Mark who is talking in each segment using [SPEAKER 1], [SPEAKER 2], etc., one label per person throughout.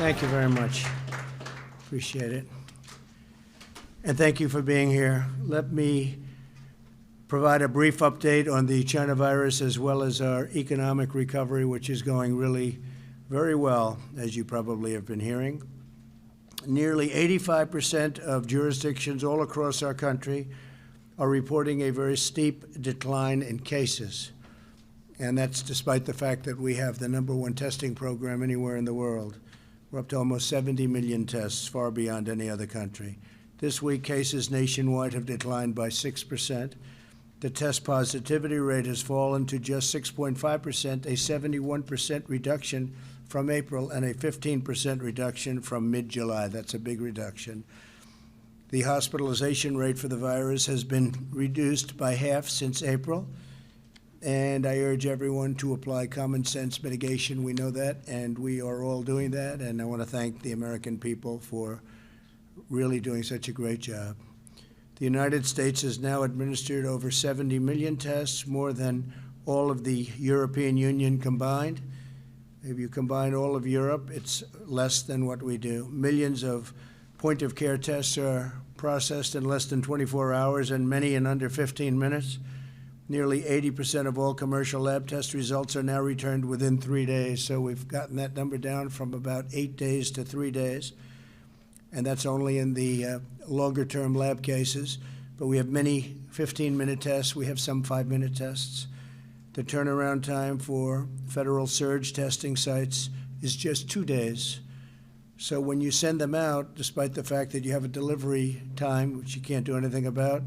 [SPEAKER 1] Thank you very much. Appreciate it. And thank you for being here. Let me provide a brief update on the China virus as well as our economic recovery, which is going really very well, as you probably have been hearing. Nearly 85% of jurisdictions all across our country are reporting a very steep decline in cases. And that's despite the fact that we have the #1 testing program anywhere in the world. We're up to almost 70 million tests, far beyond any other country. This week, cases nationwide have declined by 6%. The test positivity rate has fallen to just 6.5%, a 71% reduction from April and a 15% reduction from mid-July. That's a big reduction. The hospitalization rate for the virus has been reduced by half since April, and I urge everyone to apply common sense mitigation. We know that, and we are all doing that, and I want to thank the American people for really doing such a great job. The United States has now administered over 70 million tests, more than all of the European Union combined. If you combine all of Europe, it's less than what we do. Millions of point-of-care tests are processed in less than 24 hours, and many in under 15 minutes. Nearly 80% of all commercial lab test results are now returned within 3 days, so we've gotten that number down from about 8 days to 3 days. And that's only in the longer-term lab cases. But we have many 15-minute tests. We have some 5-minute tests. The turnaround time for federal surge testing sites is just 2 days. So when you send them out, despite the fact that you have a delivery time, which you can't do anything about,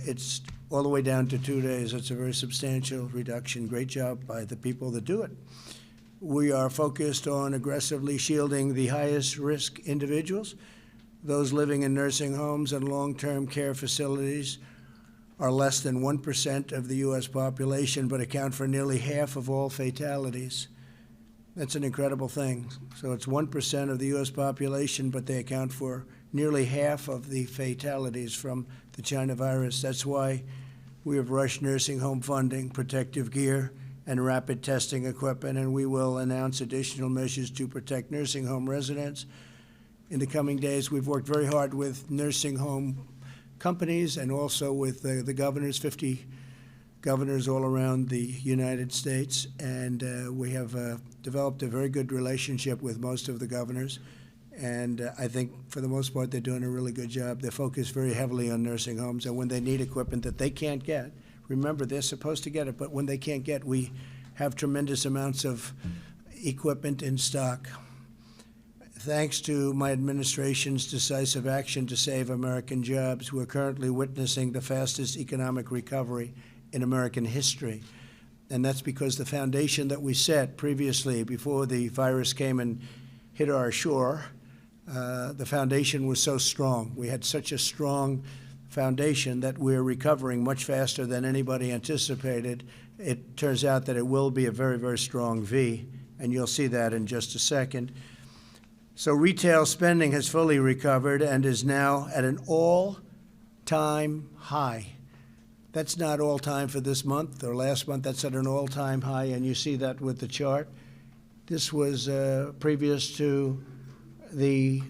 [SPEAKER 1] it's all the way down to 2 days. It's a very substantial reduction. Great job by the people that do it. We are focused on aggressively shielding the highest risk individuals. Those living in nursing homes and long-term care facilities are less than 1% of the U.S. population, but account for nearly half of all fatalities. That's an incredible thing. So it's 1% of the U.S. population, but they account for nearly half of the fatalities from the China virus. That's why we have rushed nursing home funding, protective gear, and rapid testing equipment, and we will announce additional measures to protect nursing home residents. In the coming days, we've worked very hard with nursing home companies and also with the governors, 50 governors all around the United States, and we have developed a very good relationship with most of the governors, and I think for the most part they're doing a really good job. They're focused very heavily on nursing homes, and when they need equipment that they can't get, remember, they're supposed to get it, but when they can't get, we have tremendous amounts of equipment in stock. Thanks to my administration's decisive action to save American jobs, we're currently witnessing the fastest economic recovery in American history. And that's because the foundation that we set previously, before the virus came and hit our shore, the foundation was so strong. We had such a strong foundation that we're recovering much faster than anybody anticipated. It turns out that it will be a very, very strong V, and you'll see that in just a second. So retail spending has fully recovered and is now at an all-time high. That's not all-time for this month or last month. That's at an all-time high, and you see that with the chart. This was previous to the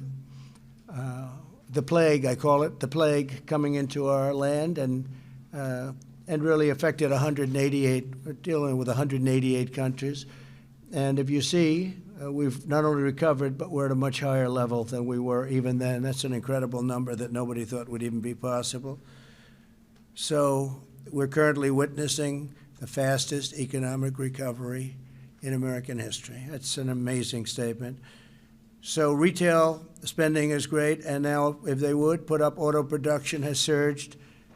[SPEAKER 1] plague, I call it, the plague coming into our land and really affected 188, we're dealing with 188 countries. And if you see, we've not only recovered, but we're at a much higher level than we were even then. That's an incredible number that nobody thought would even be possible. So we're currently witnessing the fastest economic recovery in American history. That's an amazing statement. So retail spending is great, and now, if they would, put up auto production has surged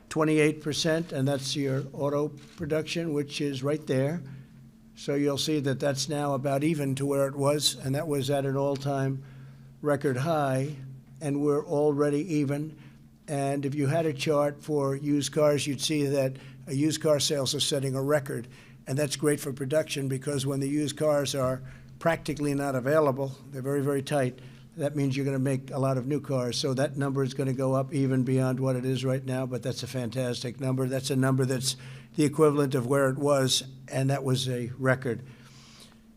[SPEAKER 1] 28%, and that's your auto production, which is right there. So you'll see that that's now about even to where it was, and that was at an all-time record high, and we're already even. And if you had a chart for used cars, you'd see that used car sales are setting a record, and that's great for production because when the used cars are practically not available, they're very, very tight, that means you're going to make a lot of new cars. So that number is going to go up even beyond what it is right now, but that's a fantastic number. That's a number that's the equivalent of where it was, and that was a record.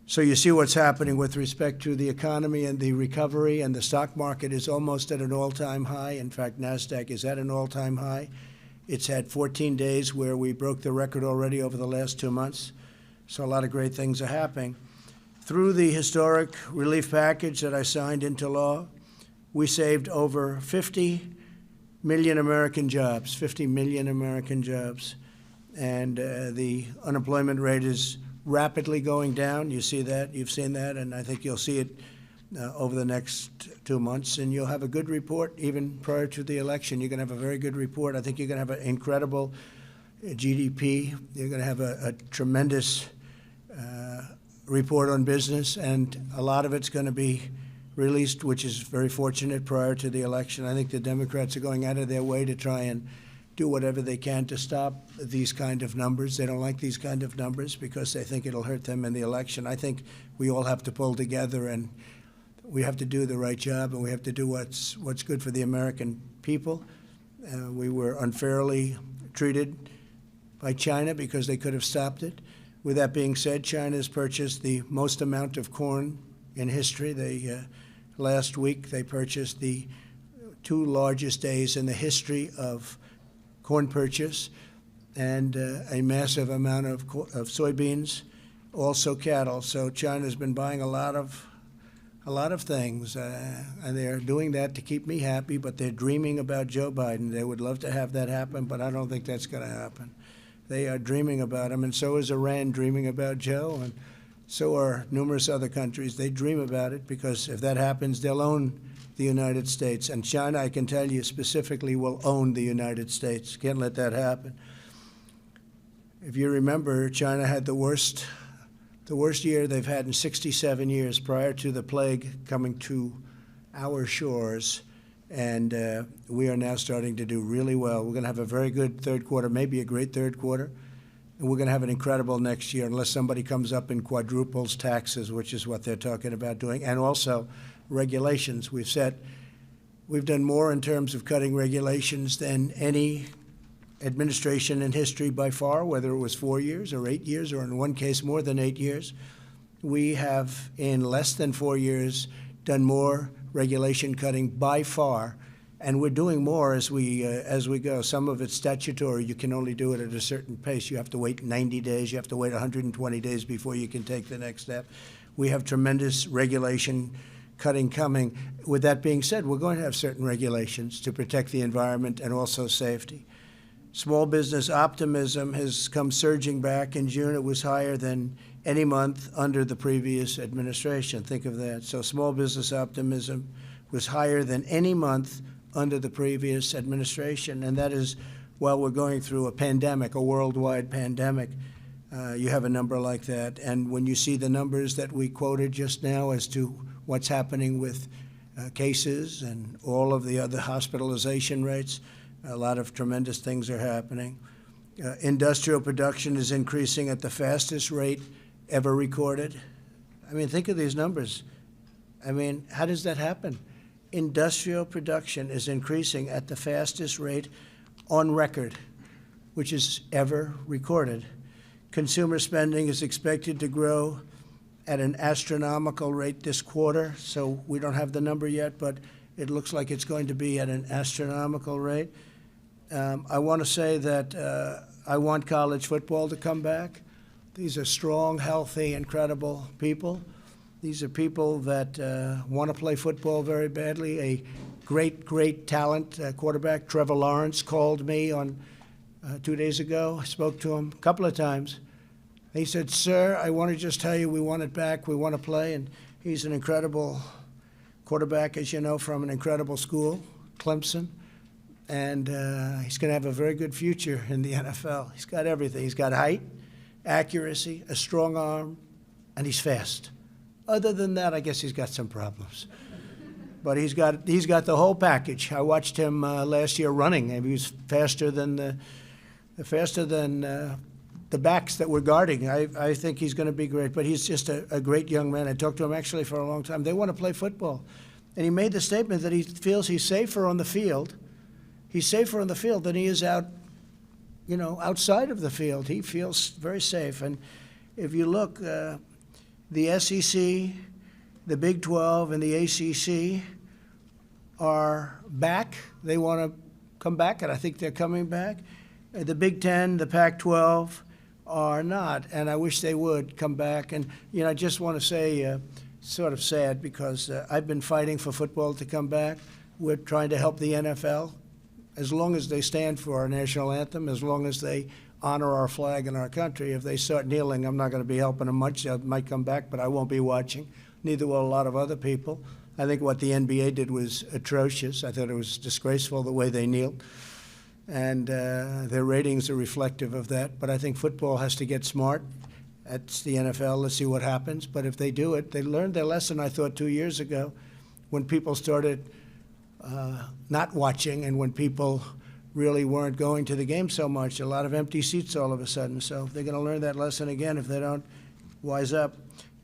[SPEAKER 1] So you see what's happening with respect to the economy and the recovery, and the stock market is almost at an all-time high. In fact, NASDAQ is at an all-time high. It's had 14 days where we broke the record already over the last 2 months. So a lot of great things are happening. Through the historic relief package that I signed into law, we saved over 50 million American jobs, 50 million American jobs. And the unemployment rate is rapidly going down. You see that, you've seen that, and I think you'll see it over the next 2 months. And you'll have a good report even prior to the election. You're going to have a very good report. I think you're going to have an incredible GDP. You're going to have a tremendous report on business, and a lot of it's going to be released, which is very fortunate, prior to the election. I think the Democrats are going out of their way to try and do whatever they can to stop these kind of numbers. They don't like these kind of numbers because they think it'll hurt them in the election. I think we all have to pull together, and we have to do the right job, and we have to do what's good for the American people. We were unfairly treated by China because they could have stopped it. With that being said, China has purchased the most amount of corn in history. Last week, they purchased the 2 largest days in the history of corn purchase, and a massive amount of soybeans, also cattle. So China's been buying a lot of things, and they're doing that to keep me happy, but they're dreaming about Joe Biden. They would love to have that happen, but I don't think that's going to happen. They are dreaming about him, and so is Iran dreaming about Joe, and so are numerous other countries. They dream about it because if that happens, they'll own the United States. And China, I can tell you specifically, will own the United States. Can't let that happen. If you remember, China had the worst year they've had in 67 years prior to the plague coming to our shores. And we are now starting to do really well. We're going to have a very good third quarter, maybe a great third quarter. And we're going to have an incredible next year unless somebody comes up and quadruples taxes, which is what they're talking about doing. And also regulations. We've done more in terms of cutting regulations than any administration in history by far, whether it was 4 years or 8 years, or in one case more than 8 years. We have, in less than 4 years, done more regulation cutting by far, and we're doing more as we go. Some of it's statutory. You can only do it at a certain pace. You have to wait 90 days. You have to wait 120 days before you can take the next step. We have tremendous regulation cutting coming. With that being said, we're going to have certain regulations to protect the environment and also safety. Small business optimism has come surging back. In June, it was higher than any month under the previous administration. Think of that. So small business optimism was higher than any month under the previous administration, and that is while we're going through a pandemic, a worldwide pandemic. You have a number like that. And when you see the numbers that we quoted just now as to what's happening with cases and all of the other hospitalization rates, a lot of tremendous things are happening. Industrial production is increasing at the fastest rate ever recorded. I mean, think of these numbers. I mean, how does that happen? Industrial production is increasing at the fastest rate on record, which is ever recorded. Consumer spending is expected to grow at an astronomical rate this quarter, so we don't have the number yet, but it looks like it's going to be at an astronomical rate. I want to say that I want college football to come back. These are strong, healthy, incredible people. These are people that want to play football very badly. A great talent quarterback, Trevor Lawrence, called me on 2 days ago. I spoke to him a couple of times. He said, "Sir, I want to just tell you we want it back. We want to play." And he's an incredible quarterback, as you know, from an incredible school, Clemson. And he's going to have a very good future in the NFL. He's got everything. He's got height, accuracy, a strong arm, and he's fast. Other than that, I guess he's got some problems. But he's got the whole package. I watched him last year running. He was faster than the backs that we're guarding. I think he's going to be great. But he's just a great young man. I talked to him actually for a long time. They want to play football. And he made the statement that he feels he's safer on the field. He's safer on the field than he is outside of the field. He feels very safe. And if you look, the SEC, the Big 12, and the ACC are back. They want to come back, and I think they're coming back. The Big 10, the Pac-12 are not, and I wish they would come back. And, I just want to say, sort of sad, because I've been fighting for football to come back. We're trying to help the NFL, as long as they stand for our national anthem, as long as they honor our flag and our country. If they start kneeling, I'm not going to be helping them much. They might come back, but I won't be watching. Neither will a lot of other people. I think what the NBA did was atrocious. I thought it was disgraceful the way they kneeled. And their ratings are reflective of that. But I think football has to get smart. That's the NFL. Let's see what happens. But if they do it, they learned their lesson, I thought, 2 years ago, when people started not watching and when people really weren't going to the game so much. A lot of empty seats all of a sudden. So they're going to learn that lesson again if they don't wise up.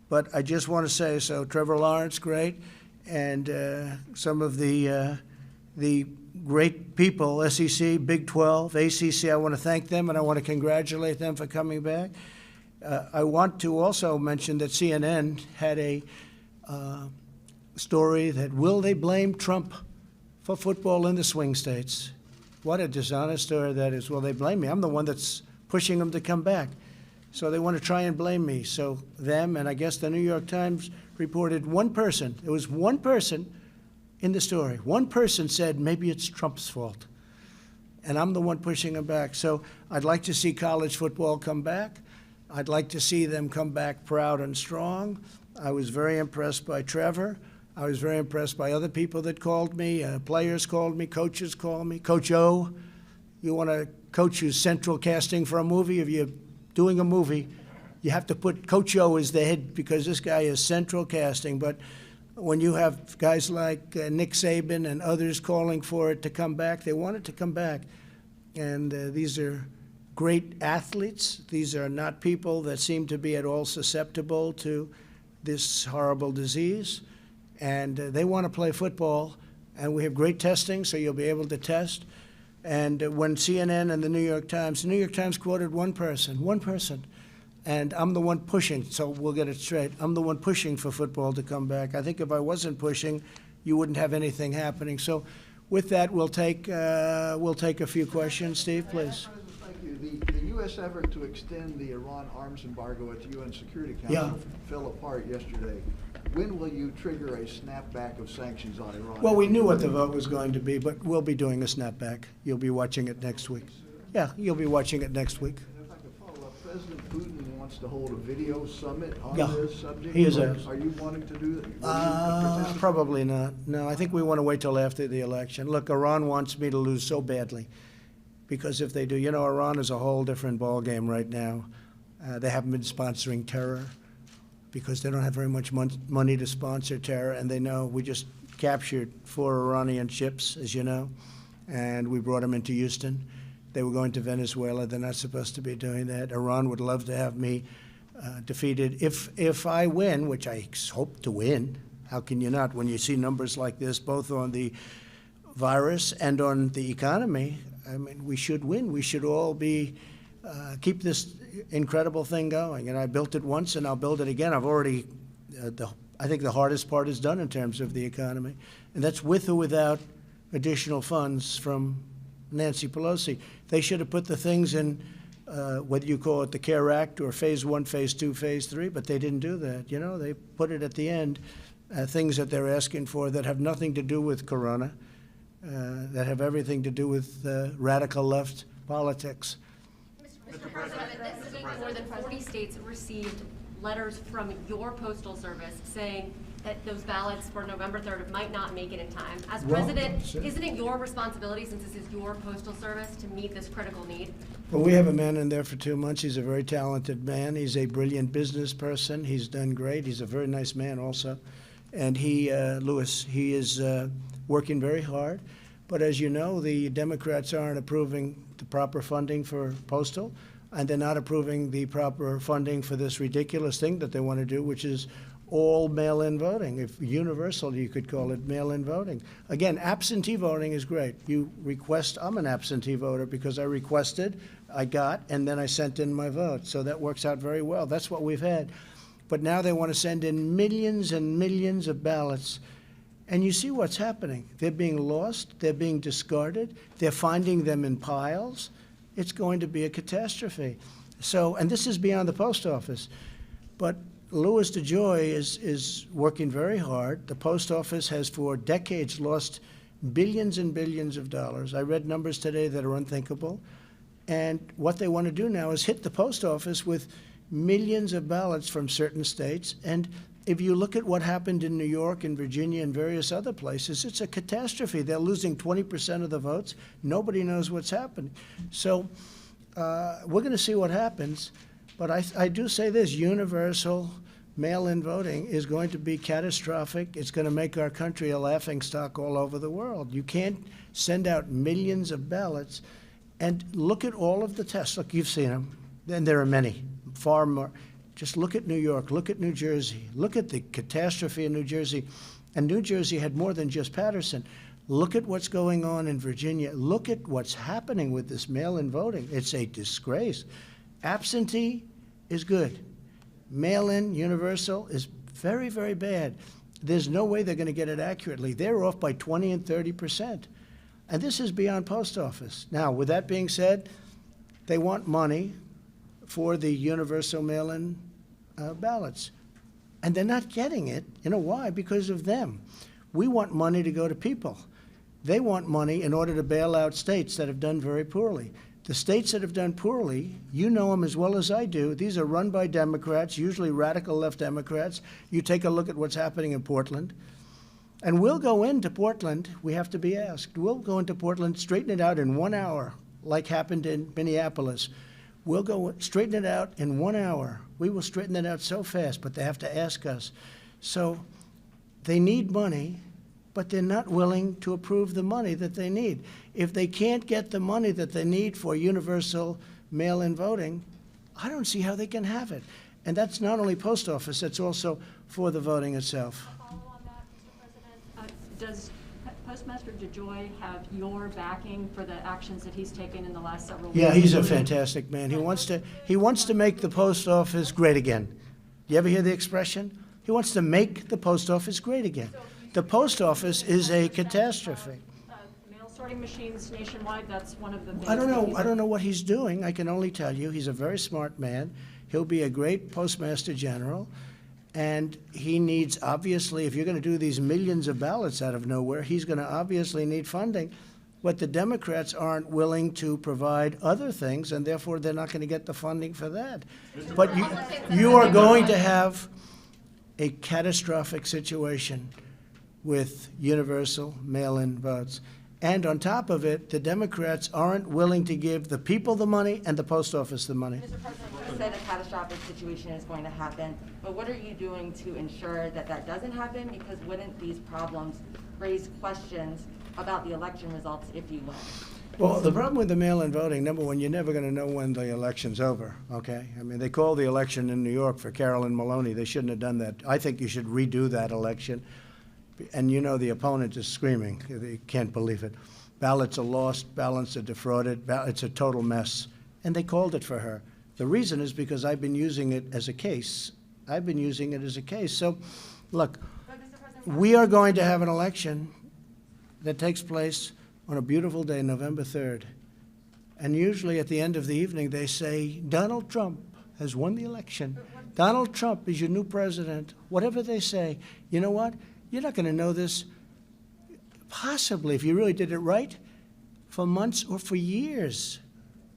[SPEAKER 1] But I just want to say, so Trevor Lawrence, great. And some of the great people, SEC, Big 12, ACC, I want to thank them and I want to congratulate them for coming back. I want to also mention that CNN had a story that will they blame Trump for football in the swing states? What a dishonest story that is. Will they blame me? I'm the one that's pushing them to come back. So they want to try and blame me. So them, and I guess the New York Times reported one person. There was one person in the story. One person said, maybe it's Trump's fault. And I'm the one pushing them back. So I'd like to see college football come back. I'd like to see them come back proud and strong. I was very impressed by Trevor. I was very impressed by other people that called me. Players called me. Coaches called me. Coach O, you want a coach who's central casting for a movie? If you're doing a movie, you have to put Coach O as the head because this guy is central casting. But when you have guys like Nick Saban and others calling for it to come back, they want it to come back. And these are great athletes. These are not people that seem to be at all susceptible to this horrible disease. And they want to play football. And we have great testing, so you'll be able to test. And when CNN and the New York Times quoted one person, and I'm the one pushing, so we'll get it straight. I'm the one pushing for football to come back. I think if I wasn't pushing, you wouldn't have anything happening. So with that, we'll take a few questions. Steve, please.
[SPEAKER 2] Thank you. The U.S. effort to extend the Iran arms embargo at the UN Security Council fell apart yesterday. When will you trigger a snapback of sanctions on Iran?
[SPEAKER 1] Well, we knew what the vote was going to be, but we'll be doing a snapback. You'll be watching it next week. Yeah, you'll be watching it next week.
[SPEAKER 2] And if I could follow up, President Putin wants to hold a video summit on
[SPEAKER 1] Yeah,
[SPEAKER 2] this subject.
[SPEAKER 1] he is.
[SPEAKER 2] Are you wanting to do that?
[SPEAKER 1] Probably not. No, I think we want to wait till after the election. Look, Iran wants me to lose so badly because if they do, Iran is a whole different ballgame right now. They haven't been sponsoring terror because they don't have very much money to sponsor terror, and they know we just captured 4 Iranian ships, as you know, and we brought them into Houston. They were going to Venezuela. They're not supposed to be doing that. Iran would love to have me defeated. If I win, which I hope to win, how can you not when you see numbers like this, both on the virus and on the economy? I mean, we should win. We should all be keep this incredible thing going. And I built it once, and I'll build it again. I've already, I think the hardest part is done in terms of the economy, and that's with or without additional funds from Nancy Pelosi. They should have put the things in, whether you call it the CARE Act or Phase 1, Phase 2, Phase 3, but they didn't do that. They put it at the end, things that they're asking for that have nothing to do with Corona, that have everything to do with radical left politics.
[SPEAKER 3] Mr. President, this week more than 40 states received letters from your postal service saying that those ballots for November 3rd might not make it in time. As president, isn't it your responsibility, since this is your postal service, to meet this critical need?
[SPEAKER 1] Well, we have a man in there for 2 months. He's a very talented man. He's a brilliant business person. He's done great. He's a very nice man also. And he, Lewis, he is working very hard. But as you know, the Democrats aren't approving the proper funding for postal, and they're not approving the proper funding for this ridiculous thing that they want to do, which is all mail-in voting. If universal, you could call it mail-in voting. Again, absentee voting is great. You request, I'm an absentee voter because I requested, I got, and then I sent in my vote. So that works out very well. That's what we've had. but now they want to send in millions and millions of ballots. And you see what's happening. They're being lost, they're being discarded, they're finding them in piles. It's going to be a catastrophe. So, and this is beyond the post office. But Louis DeJoy is working very hard. The post office has for decades lost billions and billions of dollars. I read numbers today that are unthinkable. And what they want to do now is hit the post office with millions of ballots from certain states. And if you look at what happened in New York and Virginia and various other places, it's a catastrophe. They're losing 20% of the votes. Nobody knows what's happening. So we're going to see what happens. But I do say this, universal mail-in voting is going to be catastrophic. It's going to make our country a laughingstock all over the world. You can't send out millions of ballots. And look at all of the tests. Look, you've seen them. And there are many, far more. Just look at New York, look at New Jersey, look at the catastrophe in New Jersey. And New Jersey had more than just Patterson. Look at what's going on in Virginia. Look at what's happening with this mail-in voting. It's a disgrace. Absentee is good. Mail-in, universal, is very, very bad. There's no way they're going to get it accurately. They're off by 20 and 30%. And this is beyond post office. Now, with that being said, they want money for the universal mail-in ballots. And they're not getting it. You know why? Because of them. We want money to go to people. They want money in order to bail out states that have done very poorly. The states that have done poorly, you know them as well as I do. These are run by Democrats, usually radical left Democrats. You take a look at what's happening in Portland. And we'll go into Portland, we have to be asked. We'll go into Portland, straighten it out in 1 hour, like happened in Minneapolis. We'll go straighten it out in 1 hour. We will straighten it out so fast, but they have to ask us. So they need money, but they're not willing to approve the money that they need. If they can't get the money that they need for universal mail-in voting, I don't see how they can have it. And that's not only post office, that's also for the voting itself.
[SPEAKER 4] Follow on that, Mr. President. Does Postmaster DeJoy have your backing for the actions that he's taken in the last several weeks?
[SPEAKER 1] Yeah, he's a fantastic man. He wants to make the post office great again. You ever hear the expression? He wants to make the post office great again. The post office is a catastrophe.
[SPEAKER 4] Mail sorting machines nationwide, that's one of the things.
[SPEAKER 1] I don't know what he's doing. I can only tell you he's a very smart man. He'll be a great postmaster general. And he needs, obviously, if you're going to do these millions of ballots out of nowhere, he's going to obviously need funding. But the Democrats aren't willing to provide other things, and therefore they're not going to get the funding for that. But you are going to have a catastrophic situation with universal mail-in votes. And on top of it, the Democrats aren't willing to give the people the money and the post office the money.
[SPEAKER 5] Mr. President, you said a catastrophic situation is going to happen, but what are you doing to ensure that that doesn't happen? Because wouldn't these problems raise questions about the election results if you win?
[SPEAKER 1] Well, the problem with the mail-in voting, number one, you're never going to know when the election's over, okay? I mean, they called the election in New York for Carolyn Maloney. They shouldn't have done that. I think you should redo that election. And you know the opponent is screaming. They can't believe it. Ballots are lost, ballots are defrauded, it's a total mess. And they called it for her. The reason is because I've been using it as a case. I've been using it as a case. So, look, we are going to have an election that takes place on a beautiful day, November 3rd. And usually at the end of the evening, they say, Donald Trump has won the election. Donald Trump is your new president. Whatever they say, you know what? You're not going to know this, possibly, if you really did it right, for months or for years.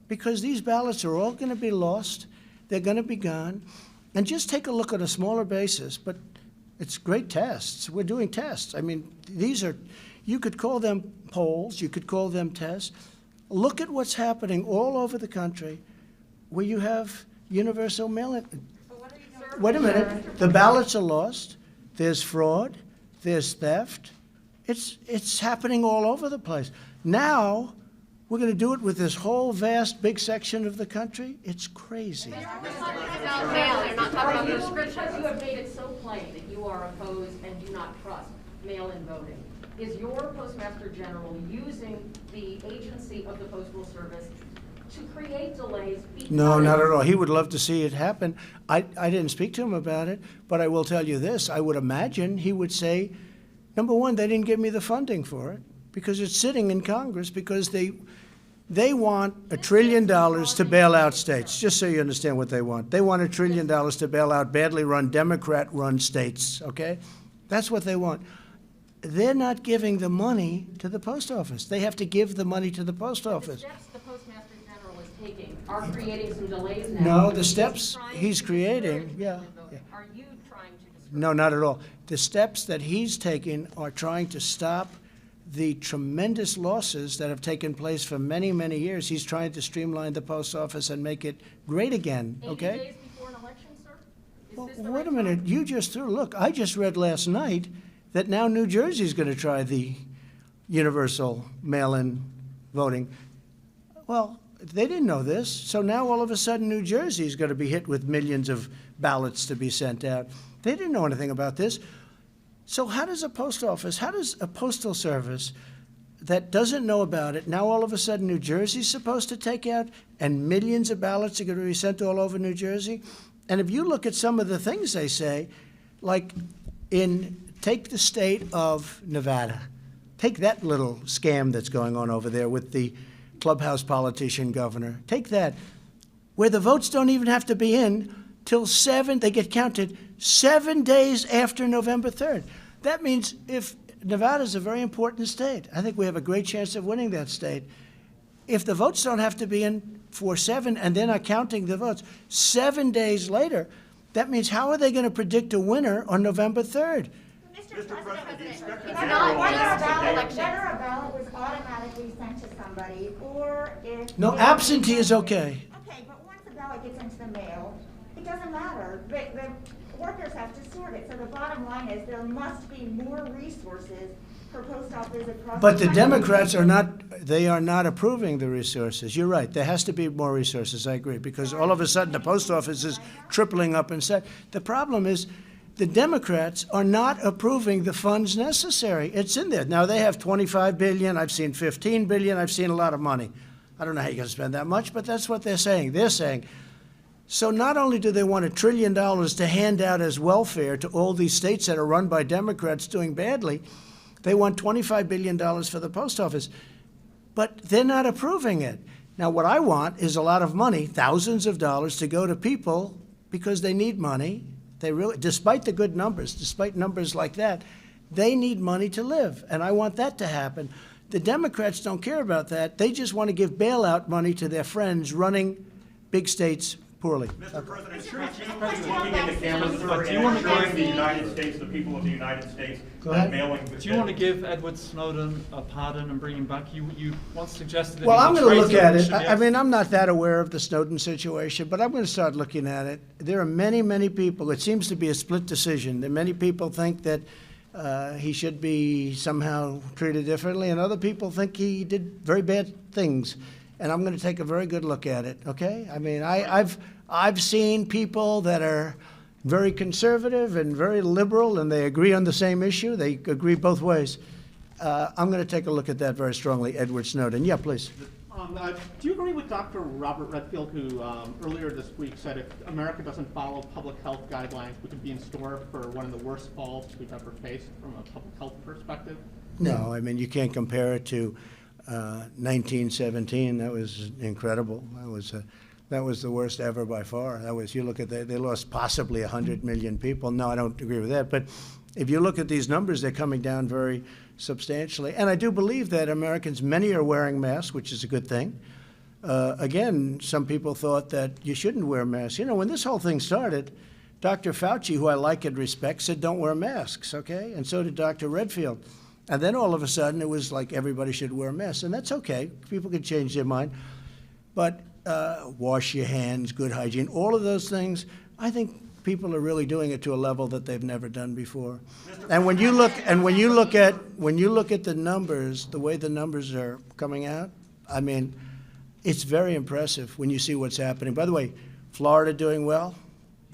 [SPEAKER 1] Because these ballots are all going to be lost. They're going to be gone. And just take a look at a smaller basis. But it's great tests. We're doing tests. I mean, these are, you could call them polls. You could call them tests. Look at what's happening all over the country where you have universal mail-in. Wait a minute. The ballots are lost. There's fraud. There's theft. It's happening all over the place. Now, we're going to do it with this whole vast, big section of the country. It's crazy.
[SPEAKER 3] You're talking about mail, you're not talking about prescriptions.
[SPEAKER 4] Because you have made it so plain that you are opposed and do not trust mail-in voting. Is your Postmaster General using the agency of the Postal Service
[SPEAKER 6] to create delays because.
[SPEAKER 1] No, not at all. He would love to see it happen. I didn't speak to him about it, but I will tell you this. I would imagine he would say, number one, they didn't give me the funding for it because it's sitting in Congress because they want $1 trillion to bail out states, just so you understand what they want. They want $1 trillion to bail out badly run, Democrat-run states, okay? That's what they want. They're not giving the money to the post office. They have to give the money to the post
[SPEAKER 6] The
[SPEAKER 1] office.
[SPEAKER 6] steps the Postmaster General is taking are creating some delays now.
[SPEAKER 1] No, the steps he's creating, yeah.
[SPEAKER 6] Are you trying to discourage?
[SPEAKER 1] No, not at all. The steps that he's taking are trying to stop the tremendous losses that have taken place for many, many years. He's trying to streamline the post office and make it great again,
[SPEAKER 6] 80
[SPEAKER 1] okay?
[SPEAKER 6] days before an election, sir? Is
[SPEAKER 1] Well,
[SPEAKER 6] this the
[SPEAKER 1] wait
[SPEAKER 6] right
[SPEAKER 1] a minute,
[SPEAKER 6] time?
[SPEAKER 1] you just threw, look, I just read last night that now New Jersey's going to try the universal mail-in voting. Well, they didn't know this, so now all of a sudden New Jersey's going to be hit with millions of ballots to be sent out. They didn't know anything about this. So how does a post office, how does a postal service that doesn't know about it, now all of a sudden New Jersey's supposed to take out and millions of ballots are going to be sent all over New Jersey? And if you look at some of the things they say, like take the state of Nevada, take that little scam that's going on over there with the clubhouse politician governor, take that, where the votes don't even have to be in till they get counted 7 days after November 3rd. That means if Nevada's a very important state, I think we have a great chance of winning that state. If the votes don't have to be in for 7 and they're not counting the votes 7 days later, that means how are they going to predict a winner on November 3rd?
[SPEAKER 7] Mr. President, the Inspector
[SPEAKER 3] It's
[SPEAKER 7] General
[SPEAKER 3] not
[SPEAKER 7] announced
[SPEAKER 3] just
[SPEAKER 7] today-
[SPEAKER 3] election.
[SPEAKER 8] Whether a ballot was automatically sent to somebody, or if.
[SPEAKER 1] No, absentee is okay.
[SPEAKER 8] Okay, but once the ballot gets into the mail, it doesn't matter. The workers have to sort it. So the bottom line is there must be more resources for post offices across.
[SPEAKER 1] But the
[SPEAKER 8] country.
[SPEAKER 1] Democrats are not approving the resources. You're right, there has to be more resources, I agree, because all of a sudden the post office is tripling up in size. The problem is the Democrats are not approving the funds necessary. It's in there. Now, they have $25 billion, I've seen $15 billion, I've seen a lot of money. I don't know how you're going to spend that much, but that's what they're saying. They're saying, so not only do they want $1 trillion to hand out as welfare to all these states that are run by Democrats doing badly, they want $25 billion for the post office. But they're not approving it. Now, what I want is a lot of money, thousands of dollars, to go to people because they need money. They really, despite the good numbers, despite numbers like that, they need money to live, and I want that to happen. The Democrats don't care about that. They just want to give bailout money to their friends running big states poorly.
[SPEAKER 7] Mr. President, should we keep looking at the cameras, sir, and ensuring the United States, the people of the United States,
[SPEAKER 1] Go
[SPEAKER 7] that
[SPEAKER 1] ahead.
[SPEAKER 7] mailing.
[SPEAKER 9] Do you want to give Edward Snowden a pardon and bring him back? You once suggested that
[SPEAKER 1] Well,
[SPEAKER 9] he
[SPEAKER 1] I'm
[SPEAKER 9] was
[SPEAKER 1] going to look
[SPEAKER 9] traitor
[SPEAKER 1] at
[SPEAKER 9] and
[SPEAKER 1] it.
[SPEAKER 9] should be
[SPEAKER 1] I mean, I'm not that aware of the Snowden situation, but I'm going to start looking at it. There are many, many people. It seems to be a split decision. That many people think that he should be somehow treated differently, and other people think he did very bad things. And I'm going to take a very good look at it. Okay? I mean, I've seen people that are very conservative and very liberal, and they agree on the same issue. They agree both ways. I'm going to take a look at that very strongly, Edward Snowden. Yeah, please.
[SPEAKER 10] Do you agree with Dr. Robert Redfield, who earlier this week said if America doesn't follow public health guidelines, we could be in store for one of the worst falls we've ever faced from a public health perspective?
[SPEAKER 1] No, I mean, you can't compare it to 1917. That was incredible. That was the worst ever by far. That was, you look at they lost possibly 100 million people. No, I don't agree with that. But if you look at these numbers, they're coming down very substantially. And I do believe that Americans, many are wearing masks, which is a good thing. Again, some people thought that you shouldn't wear masks. You know, when this whole thing started, Dr. Fauci, who I like and respect, said don't wear masks, okay? And so did Dr. Redfield. And then all of a sudden, it was like everybody should wear masks. And that's okay. People can change their mind. But wash your hands, good hygiene, all of those things, I think people are really doing it to a level that they've never done before. And when you look at the numbers, the way the numbers are coming out, I mean, it's very impressive when you see what's happening. By the way, Florida doing well.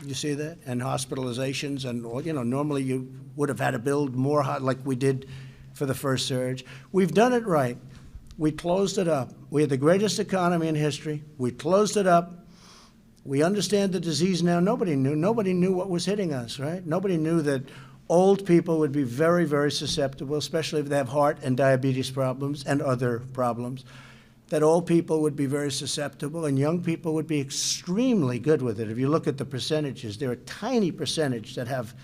[SPEAKER 1] You see that? And hospitalizations, and you know, normally you would have had to build more like we did for the first surge. We've done it right. We closed it up. We had the greatest economy in history. We closed it up. We understand the disease now. Nobody knew what was hitting us, right? Nobody knew that old people would be very, very susceptible, especially if they have heart and diabetes problems and other problems, that old people would be very susceptible and young people would be extremely good with it. If you look at the percentages, there are a tiny percentage that have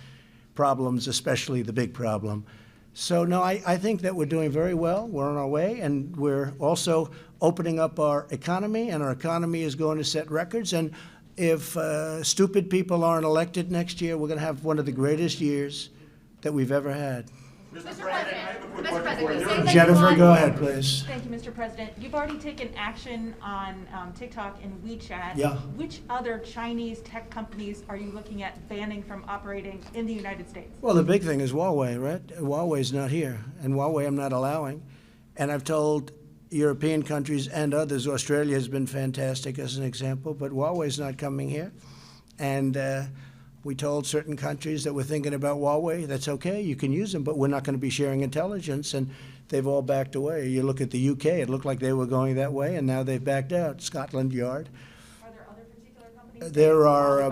[SPEAKER 1] problems, especially the big problem. So no, I think that we're doing very well. We're on our way, and we're also opening up our economy, and our economy is going to set records. And if stupid people aren't elected next year, we're going to have one of the greatest years that we've ever had.
[SPEAKER 7] Mr. President, I have a quick question for you.
[SPEAKER 3] Mr. President,
[SPEAKER 1] Jennifer, go ahead, please.
[SPEAKER 11] Thank you, Mr. President. You've already taken action on TikTok and WeChat.
[SPEAKER 1] Yeah.
[SPEAKER 11] Which other Chinese tech companies are you looking at banning from operating in the United States?
[SPEAKER 1] Well, the big thing is Huawei, right? Huawei's not here, and Huawei I'm not allowing. And I've told European countries and others, Australia has been fantastic as an example, but Huawei's not coming here. And we told certain countries that we're thinking about Huawei, that's okay, you can use them, but we're not going to be sharing intelligence, and they've all backed away. You look at the UK, it looked like they were going that way, and now they've backed out. Scotland Yard.
[SPEAKER 11] Are there other particular companies?
[SPEAKER 1] There are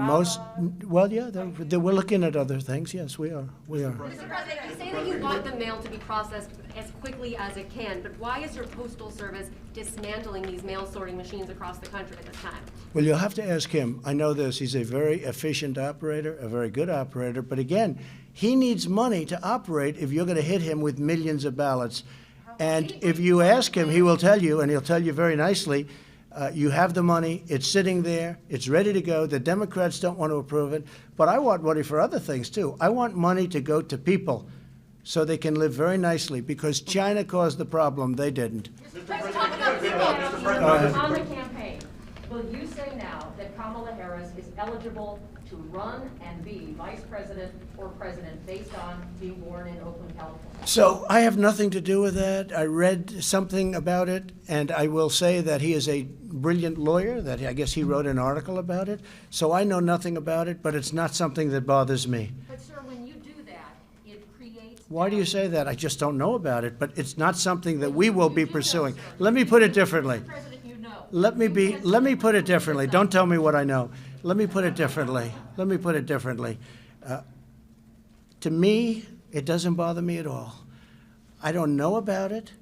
[SPEAKER 1] well, yeah, we're looking at other things, yes, we are.
[SPEAKER 3] Mr. President, you say that you want the mail to be processed as quickly as it can, but why is your Postal Service dismantling these mail sorting machines across the country at this time?
[SPEAKER 1] Well, you'll have to ask him. I know this. He's a very efficient operator, a very good operator. But again, he needs money to operate if you're going to hit him with millions of ballots. And if you ask him, he will tell you, and he'll tell you very nicely, you have the money, it's sitting there, it's ready to go. The Democrats don't want to approve it. But I want money for other things, too. I want money to go to people so they can live very nicely, because China caused the problem. They didn't.
[SPEAKER 7] Mr. President,
[SPEAKER 6] On the campaign, will you say now that Kamala Harris is eligible to run and be vice president or president based on being born in Oakland, California?
[SPEAKER 1] So I have nothing to do with that. I read something about it, and I will say that he is a brilliant lawyer, that I guess he wrote an article about it. So I know nothing about it, but it's not something that bothers me.
[SPEAKER 6] But sir, when you do that, it creates...
[SPEAKER 1] Why do you say that? I just don't know about it, but it's not something that we will be pursuing. Let me put it differently.
[SPEAKER 6] Mr. President, you know.
[SPEAKER 1] Let me put it differently. Don't tell me what I know. Let me put it differently. To me, it doesn't bother me at all. I don't know about it.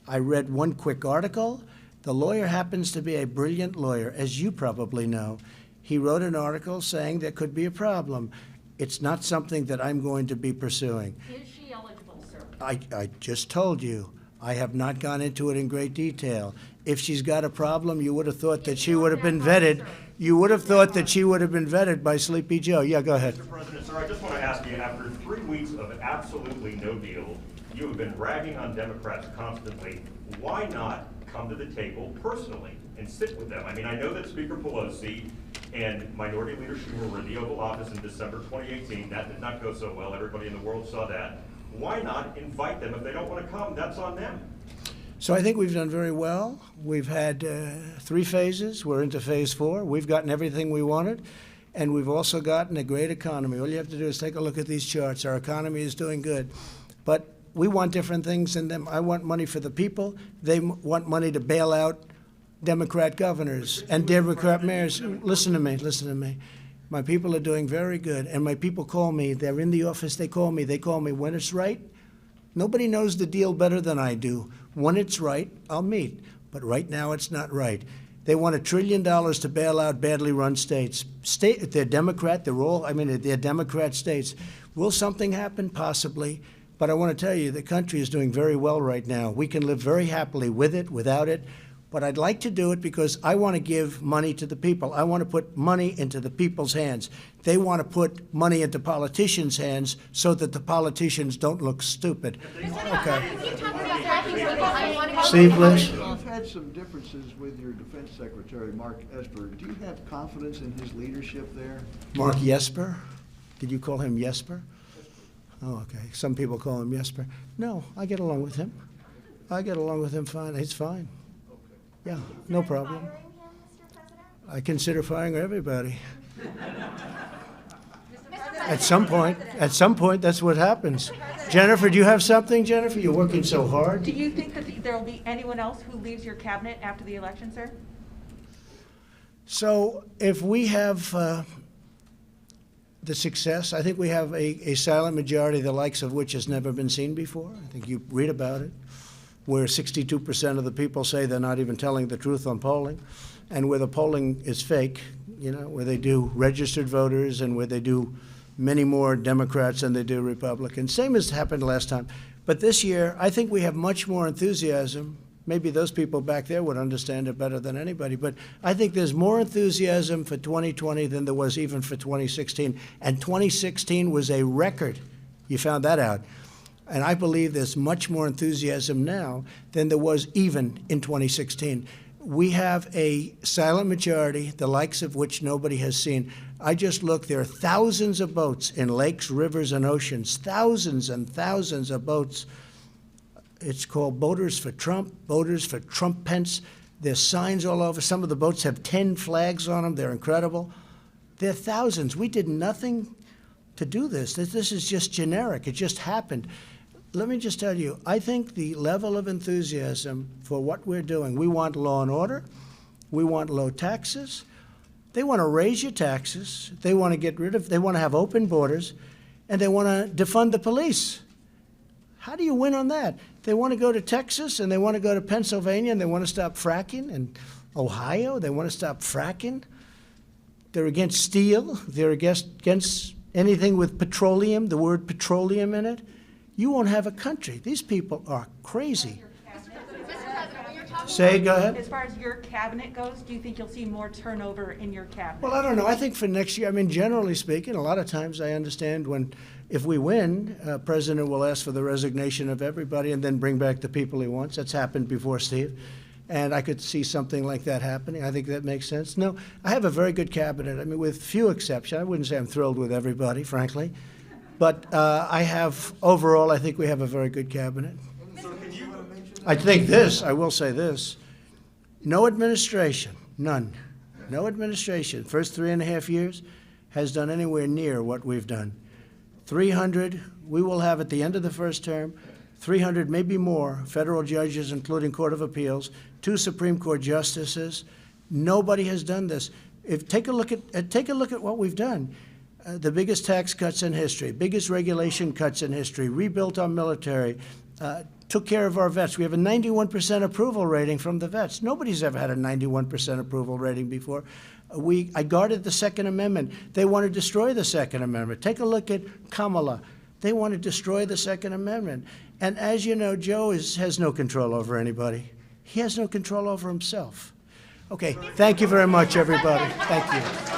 [SPEAKER 1] I read one quick article. The lawyer happens to be a brilliant lawyer, as you probably know. He wrote an article saying there could be a problem. It's not something that I'm going to be pursuing.
[SPEAKER 6] Is she eligible, sir?
[SPEAKER 1] I just told you, I have not gone into it in great detail. If she's got a problem, you would have thought that she would have been vetted. You would have thought that she would have been vetted by Sleepy Joe. Yeah, go ahead.
[SPEAKER 7] Mr. President, sir, I just want to ask you, after 3 weeks of absolutely no deal, you have been ragging on Democrats constantly. Why not come to the table personally and sit with them? I mean, I know that Speaker Pelosi and Minority Leader Schumer were in the Oval Office in December 2018. That did not go so well. Everybody in the world saw that. Why not invite them? If they don't want to come, that's on them.
[SPEAKER 1] So I think we've done very well. We've had 3 phases. We're into phase 4. We've gotten everything we wanted, and we've also gotten a great economy. All you have to do is take a look at these charts. Our economy is doing good. But we want different things than them. I want money for the people. They want money to bail out Democrat governors and Democrat mayors. Listen to me. My people are doing very good, and my people call me. They're in the office. They call me when it's right. Nobody knows the deal better than I do. When it's right, I'll meet. But right now, it's not right. They want $1 trillion to bail out badly run states. They're Democrat. They're Democrat states. Will something happen? Possibly. But I want to tell you, the country is doing very well right now. We can live very happily with it, without it. But I'd like to do it because I want to give money to the people. I want to put money into the people's hands. They want to put money into politicians' hands so that the politicians don't look stupid. Okay. Steve, please.
[SPEAKER 2] You've had some differences with your Defense Secretary, Mark Esper. Do you have confidence in his leadership there?
[SPEAKER 1] Mark Jesper? Did you call him Jesper? Oh, okay. Some people call him Jesper. No, I get along with him. Fine. He's fine. Yeah, no problem. I consider firing everybody. At some point, that's what happens. Jennifer, do you have something, Jennifer? You're working so hard.
[SPEAKER 11] Do you think that there will be anyone else who leaves your cabinet after the election, sir?
[SPEAKER 1] So if we have the success, I think we have a silent majority, the likes of which has never been seen before. I think you read about it, where 62% of the people say they're not even telling the truth on polling, and where the polling is fake, you know, where they do registered voters and where they do many more Democrats than they do Republicans. Same as happened last time. But this year, I think we have much more enthusiasm. Maybe those people back there would understand it better than anybody, but I think there's more enthusiasm for 2020 than there was even for 2016. And 2016 was a record. You found that out. And I believe there's much more enthusiasm now than there was even in 2016. We have a silent majority, the likes of which nobody has seen. I just looked, there are thousands of boats in lakes, rivers, and oceans, thousands and thousands of boats. It's called Voters for Trump, Voters for Trump Pence. There's signs all over. Some of the boats have 10 flags on them. They're incredible. There are thousands. We did nothing to do this. This is just generic. It just happened. Let me just tell you, I think the level of enthusiasm for what we're doing, we want law and order. We want low taxes. They want to raise your taxes. They want to they want to have open borders, and they want to defund the police. How do you win on that? They want to go to Texas, and they want to go to Pennsylvania, and they want to stop fracking, and Ohio, they want to stop fracking. They're against steel. They're against anything with petroleum, the word petroleum in it. You won't have a country. These people are crazy. Say, go ahead.
[SPEAKER 11] As far as your cabinet goes, do you think you'll see more turnover in your cabinet?
[SPEAKER 1] Well, I don't know. I think for next year, I mean, generally speaking, a lot of times I understand if we win, President will ask for the resignation of everybody and then bring back the people he wants. That's happened before, Steve. And I could see something like that happening. I think that makes sense. No, I have a very good cabinet. I mean, with few exceptions. I wouldn't say I'm thrilled with everybody, frankly. But overall, I think we have a very good cabinet. I will say this, no administration, none, no administration, first 3.5 years has done anywhere near what we've done. 300, we will have at the end of the first term, 300, maybe more, federal judges, including Court of Appeals, 2 Supreme Court justices. Nobody has done this. Take a look at what we've done. The biggest tax cuts in history, biggest regulation cuts in history, rebuilt our military, took care of our vets. We have a 91% approval rating from the vets. Nobody's ever had a 91% approval rating before. I guarded the Second Amendment. They want to destroy the Second Amendment. Take a look at Kamala. They want to destroy the Second Amendment. And as you know, Joe has no control over anybody. He has no control over himself. Okay, thank you very much, everybody. Thank you.